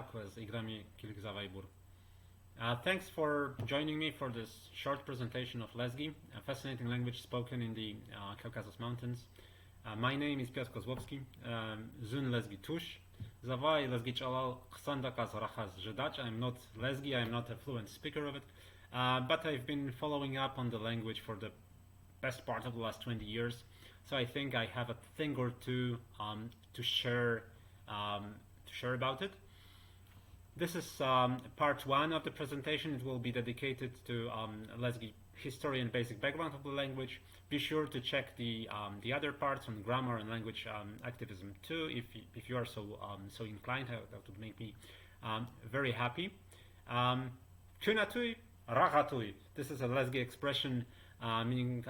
Marquez i gra mi Kilgzavaibur. Thanks for joining me for this short presentation of Lezgi, a fascinating language spoken in the Caucasus Mountains. My name is Piotr Kozłowski, Zun Lezgi Tush. Zavai Lezgi Chalal Ksandakas Rachaz Jedach. I'm not Lezgi, I'm not a fluent speaker of it, but I've been following up on the language for the best part of the last 20 years. So I think I have a thing or two to share about it. This is part one of the presentation. It will be dedicated to Lezgi history and basic background of the language. Be sure to check the other parts on grammar and language activism too, if you are so inclined. That would make me very happy. Kunatui, rahatui. This is a Lezgi expression meaning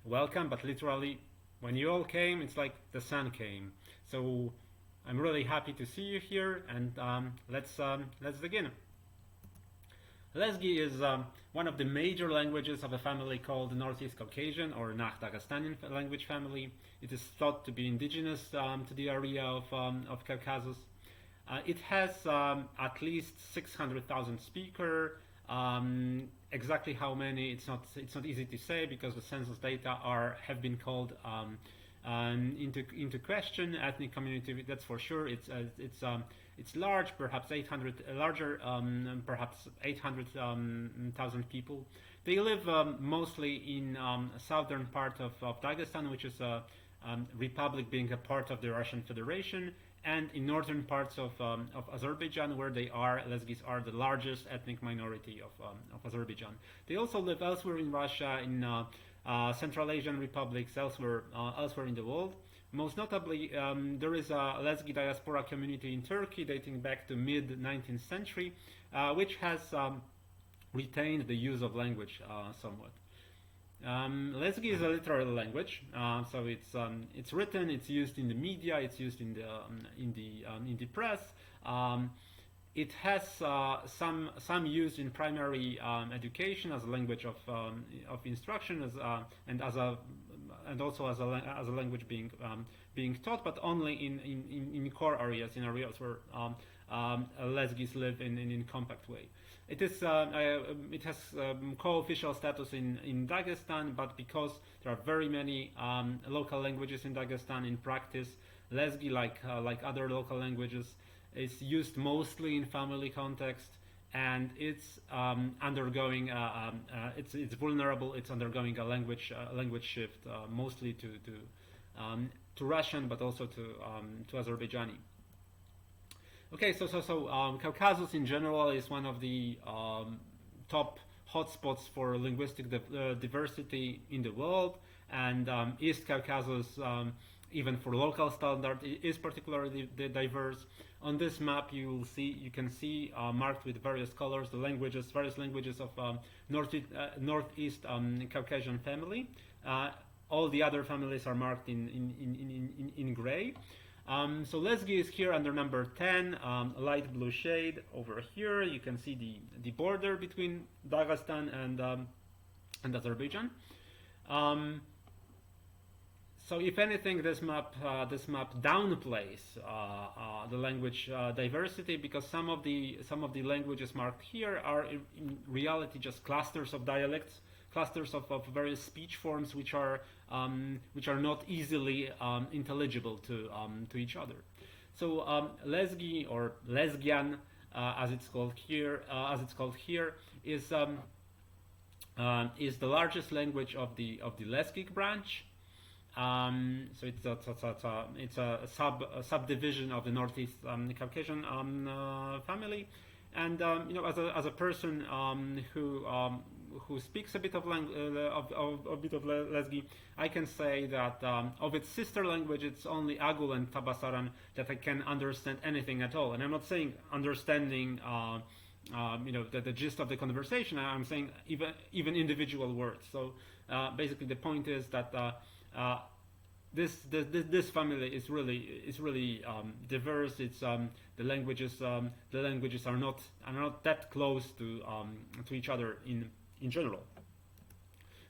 welcome, but literally, when you all came, it's like the sun came. So I'm really happy to see you here, and let's begin. Lezgi is one of the major languages of a family called the Northeast Caucasian or Nakh Dagestani language family. It is thought to be indigenous to the area of Caucasus. It has at least 600,000 speakers. Exactly how many, it's not easy to say because the census data have been called into question. Ethnic community, that's for sure. It's large, perhaps 800 larger, perhaps 800,000 people. They live mostly in southern part of Dagestan, which is a republic being a part of the Russian Federation, and in northern parts of Azerbaijan, where Lezgis are the largest ethnic minority of Azerbaijan. They also live elsewhere in Russia, in Central Asian republics, elsewhere in the world. Most notably, there is a Lezgi diaspora community in Turkey dating back to mid-19th century, which has retained the use of language somewhat. Lezgi is a literary language, so it's written, it's used in the media, it's used in the press. It has some use in primary education as a language of instruction, and also as a language being taught, but only in core areas, in areas where Lezgis live in compact way. It has co-official status in Dagestan, but because there are very many local languages in Dagestan, in practice, Lezgi, like other local languages, is used mostly in family context, and it's undergoing it's vulnerable. It's undergoing a language shift, mostly to Russian, but also to Azerbaijani. Okay, so Caucasus in general is one of the top hotspots for linguistic diversity in the world, and East Caucasus, even for local standard, is particularly diverse. On this map, you can see marked with various colors the various languages of Northeast Caucasian family. All the other families are marked in gray. So Lezgi is here under number 10, light blue shade. Over here, you can see the border between Dagestan and Azerbaijan. So if anything, this map downplays the language diversity, because some of the languages marked here are in reality just clusters of dialects, clusters of various speech forms which are not easily intelligible to each other. So Lezgi, or Lezgian, as it's called here, is the largest language of the Lezgic branch. So it's a subdivision of the Northeast Caucasian family, and as a person who speaks a bit of Lezgi, I can say that of its sister language, it's only Agul and Tabasaran that I can understand anything at all. And I'm not saying understanding the gist of the conversation. I'm saying even individual words. So basically, the point is that this family is really diverse. It's the languages are not that close to each other in general.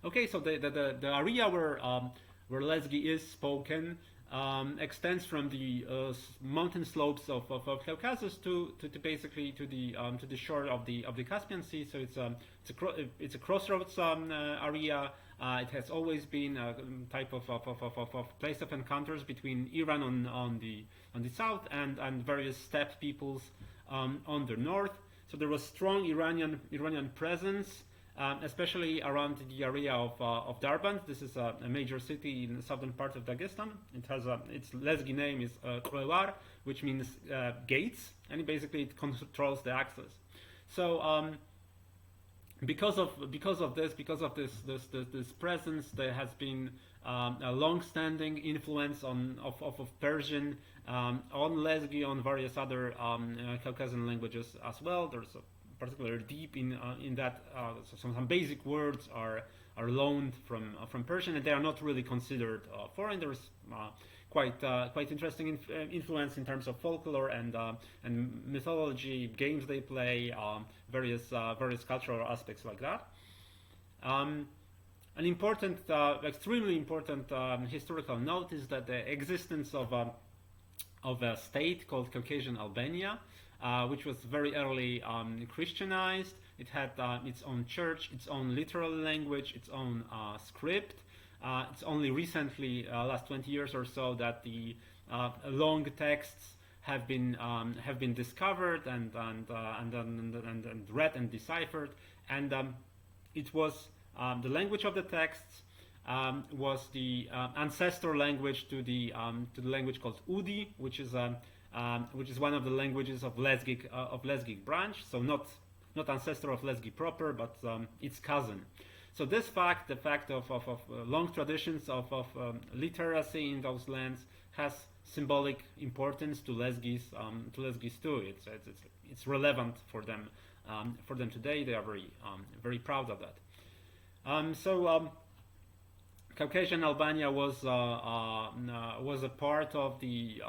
Okay, so the area where Lezgi is spoken extends from the mountain slopes of Caucasus to basically to the shore of the Caspian Sea. So it's a crossroads area. It has always been a type of place of encounters between Iran on the south and various steppe peoples on the north. So there was strong Iranian presence, especially around the area of Darband. This is a major city in the southern part of Dagestan. It has its Lezgi name is Kroewar, which means gates, and basically it controls the access. So because of this presence, there has been a long-standing influence of Persian on Lezgi, on various other Caucasian languages as well. There's a particularly deep in that some basic words are loaned from Persian, and they are not really considered foreign. There's quite interesting influence in terms of folklore and mythology, games they play, various cultural aspects like that. An important, extremely important historical note is that the existence of a state called Caucasian Albania, which was very early Christianized. It had its own church, its own literal language, its own script. It's only recently, last 20 years or so, that the long texts have been discovered and read and deciphered. And it was the language of the texts was the ancestor language to the language called Udi, which is one of the languages of Lezgic branch. So not ancestor of Lezgi proper, but its cousin. So this fact, the fact of long traditions of literacy in those lands, has symbolic importance to Lezgis too. It's relevant for them today. They are very proud of that. Caucasian Albania was a part of the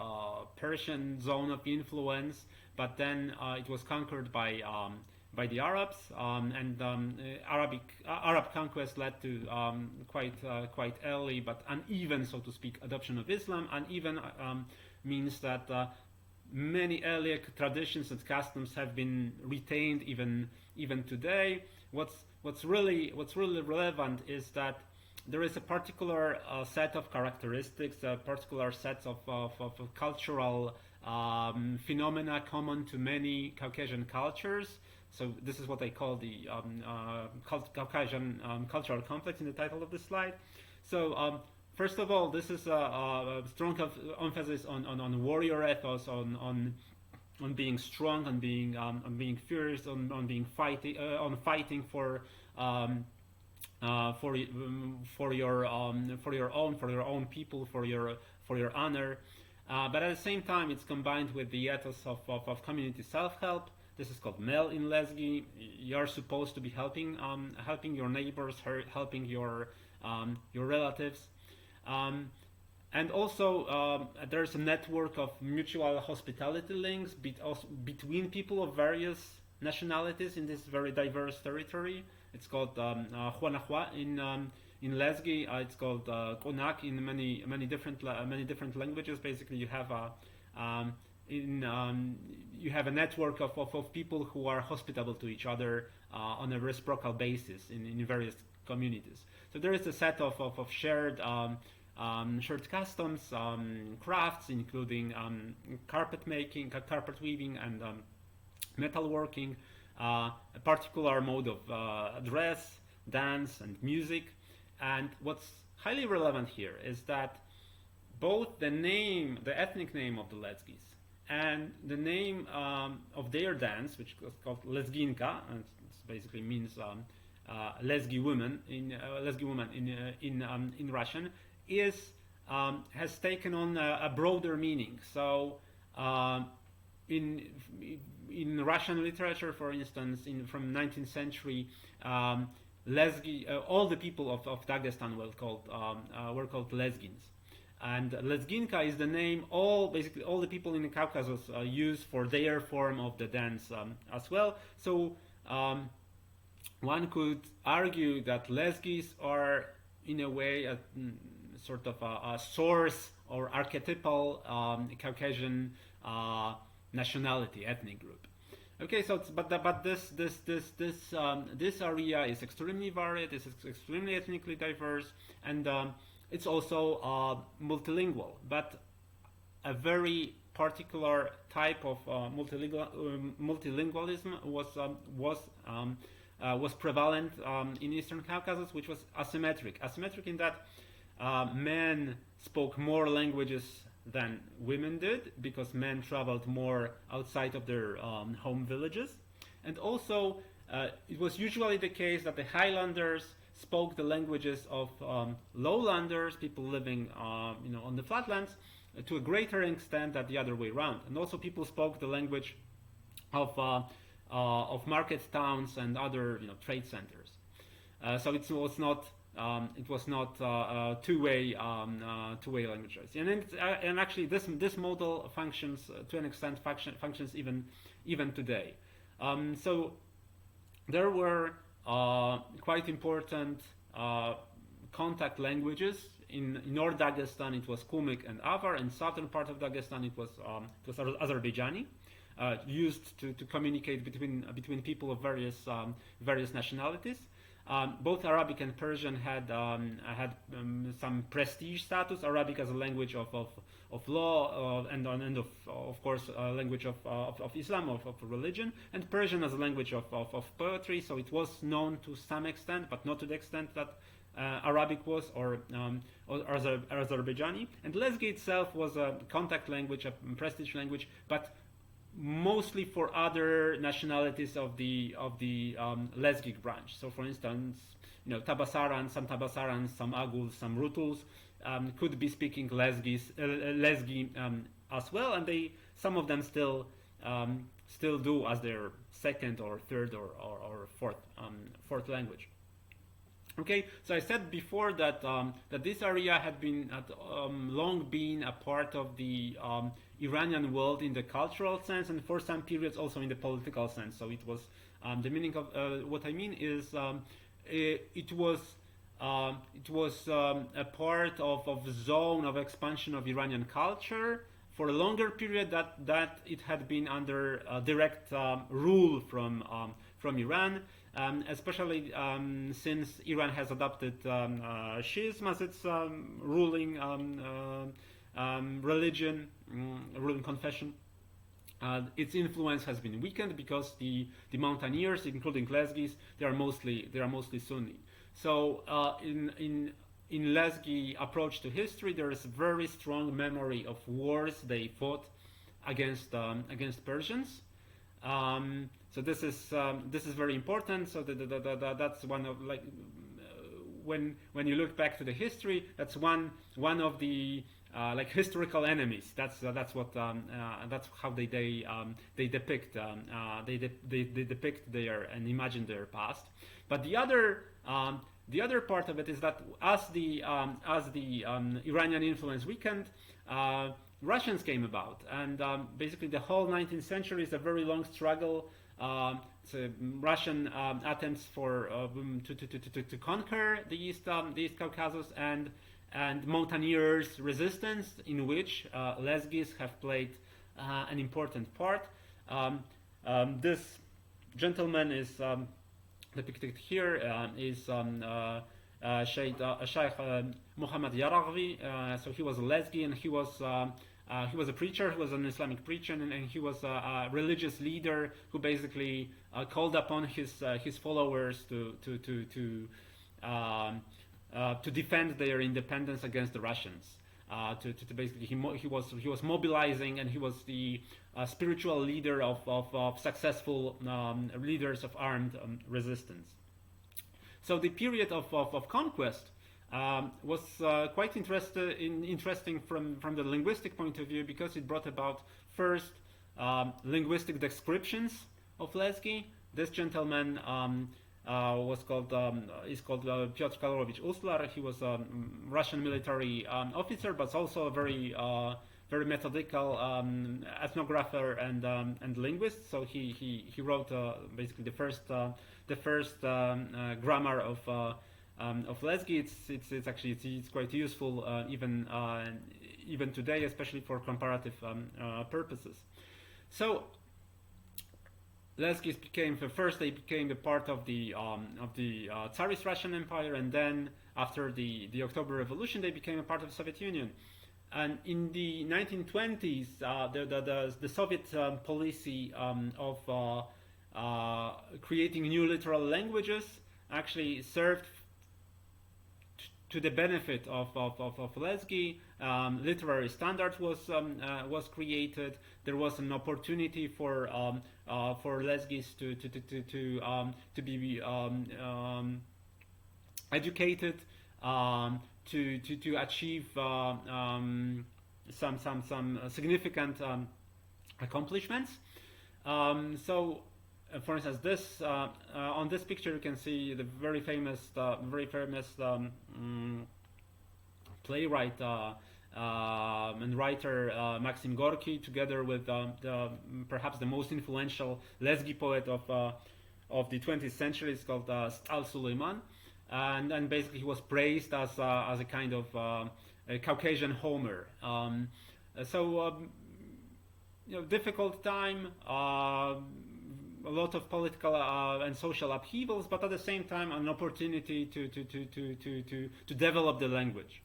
Persian zone of influence, but then it was conquered by the Arabs, and Arab conquest led to quite early but uneven, so to speak, adoption of Islam. Uneven means that many earlier traditions and customs have been retained even today. What's really relevant is that there is a particular set of characteristics, a particular set of cultural phenomena common to many Caucasian cultures. So this is what I call the Caucasian cultural complex in the title of this slide. So first of all, this is a strong emphasis on warrior ethos, on being strong, on being fierce, on fighting for your own people, for your honor. But at the same time, it's combined with the ethos of community self-help. This is called Mel in Lezgi. You're supposed to be helping your neighbors, helping your relatives, and also there's a network of mutual hospitality links between people of various nationalities in this very diverse territory. It's called Huanahua in Lezgi. It's called Konak in many different languages. Basically, you have a network of people who are hospitable to each other on a reciprocal basis in various communities. So there is a set of shared customs, crafts, including carpet making, carpet weaving, and metalworking, a particular mode of dress, dance, and music. And what's highly relevant here is that both the ethnic name of the Lezgis, and the name of their dance, which was called Lezginka, and it basically means Lezgi woman in Russian, has taken on a broader meaning. So in Russian literature, for instance, from 19th century, Lezgi, all the people of Dagestan were called Lezgins. And Lezginka is the name basically all the people in the Caucasus use for their form of the dance as well. So one could argue that Lezgis are in a way a sort of a source or archetypal Caucasian nationality, ethnic group. Okay, so this area is extremely varied. It's extremely ethnically diverse, and it's also multilingual. But a very particular type of multilingualism was prevalent in Eastern Caucasus, which was asymmetric. Asymmetric in that men spoke more languages than women did, because men traveled more outside of their home villages. And also, it was usually the case that the highlanders spoke the languages of lowlanders, people living on the flatlands, to a greater extent than the other way around. And also, people spoke the language of market towns and other trade centers. So it was not two-way languages, and actually this model functions to an extent functions even today. So there were quite important contact languages. In North Dagestan it was Kumyk and Avar. In southern part of Dagestan it was Azerbaijani, used to communicate between people of various nationalities. Both Arabic and Persian had some prestige status. Arabic as a language of law and of course a language of Islam, of religion, and Persian as a language of poetry. So it was known to some extent, but not to the extent that Arabic was, or Azerbaijani. And Lezgi itself was a contact language, a prestige language, but mostly for other nationalities of the Lezgic branch. So, for instance, Tabasarans, some Aguls, some Rutuls could be speaking Lezgi as well, and some of them still do as their second or third or fourth language. Okay, so I said before that this area had long been a part of the Iranian world in the cultural sense, and for some periods also in the political sense. So it was the meaning of what I mean is it was a part of zone of expansion of Iranian culture for a longer period that it had been under direct rule from Iran. Especially since Iran has adopted Shiism as its ruling religion, ruling confession. Its influence has been weakened because the mountaineers, including Lezgis, they are mostly Sunni. So in Lezgi approach to history, there is a very strong memory of wars they fought against Persians. So this is very important. So that's one of when you look back to the history, that's one of the historical enemies. That's how they depict their and imagine their past. But the other part of it is that as the Iranian influence weakened, Russians came about, and basically the whole 19th century is a very long struggle. So Russian attempts to conquer the East Caucasus and mountaineers' resistance, in which Lezgis have played an important part. This gentleman is depicted here. Is Sheikh Muhammad Yaraghi. So he was a Lezgi, and he was a preacher. He was an Islamic preacher, and he was a religious leader who basically called upon his followers to defend their independence against the Russians. To basically he was mobilizing, and he was the spiritual leader of successful leaders of armed resistance. So the period of conquest was quite interesting from the linguistic point of view, because it brought about first linguistic descriptions of Lezgi. This gentleman is called Piotr Kozłowski. He was a Russian military officer, but also a very methodical ethnographer and linguist. So he wrote basically the first grammar of Lezgi. It's quite useful even today, especially for comparative purposes. So Lezgis became they became a part of the Tsarist Russian Empire, and then after the October Revolution, they became a part of the Soviet Union. And in the 1920s, the Soviet policy of creating new literal languages actually served to the benefit of Lezgi. Literary standards was created. There was an opportunity for Lezgis to be educated, to achieve some significant accomplishments. So, for instance, this on this picture you can see the very famous playwright and writer Maxim Gorky, together with perhaps the most influential Lezgi poet of the 20th century. It's called Stal Suleiman, and basically he was praised as a kind of a Caucasian Homer. Difficult time. A lot of political and social upheavals, but at the same time an opportunity to develop the language.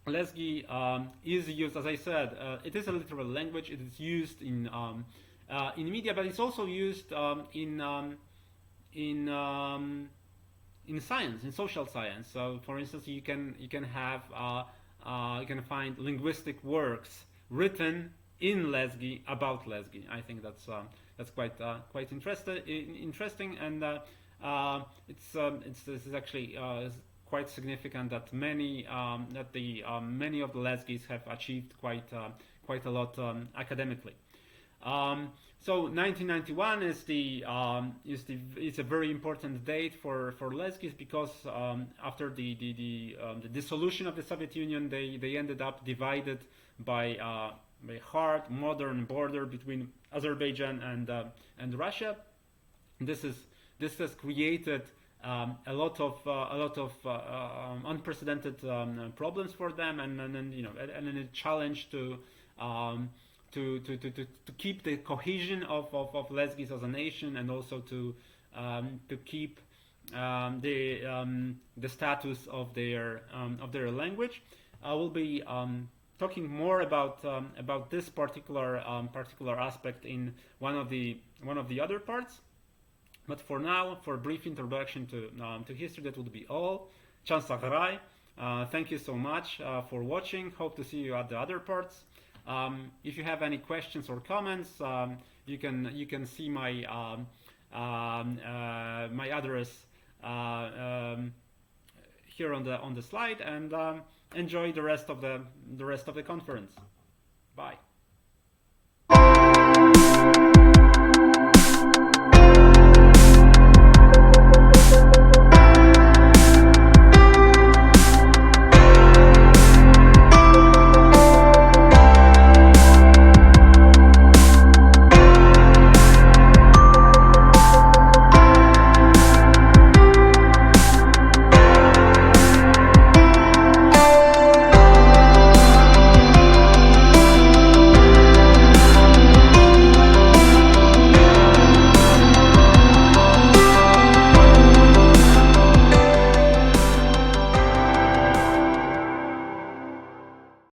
Lezgi is used, as I said, it is a literal language. It is used in media, but it's also used in science, in social science. So, for instance, you can find linguistic works written in Lezgi about Lezgi. I think that's quite interesting, and this is actually quite significant that many of the Lezgis have achieved quite a lot academically. So 1991 is a very important date for Lezgis, because after the dissolution of the Soviet Union, they ended up divided by a hard modern border between Azerbaijan and Russia. This has created a lot of unprecedented problems for them, and a challenge to keep the cohesion of Lezgis as a nation, and also to keep the status of their language. I will be talking more about this particular aspect in one of the other parts. But for now, for a brief introduction to history, that would be all. Chansagrai. Thank you so much for watching. Hope to see you at the other parts. If you have any questions or comments, you can see my my address here on the slide, and enjoy the rest of the conference. Bye.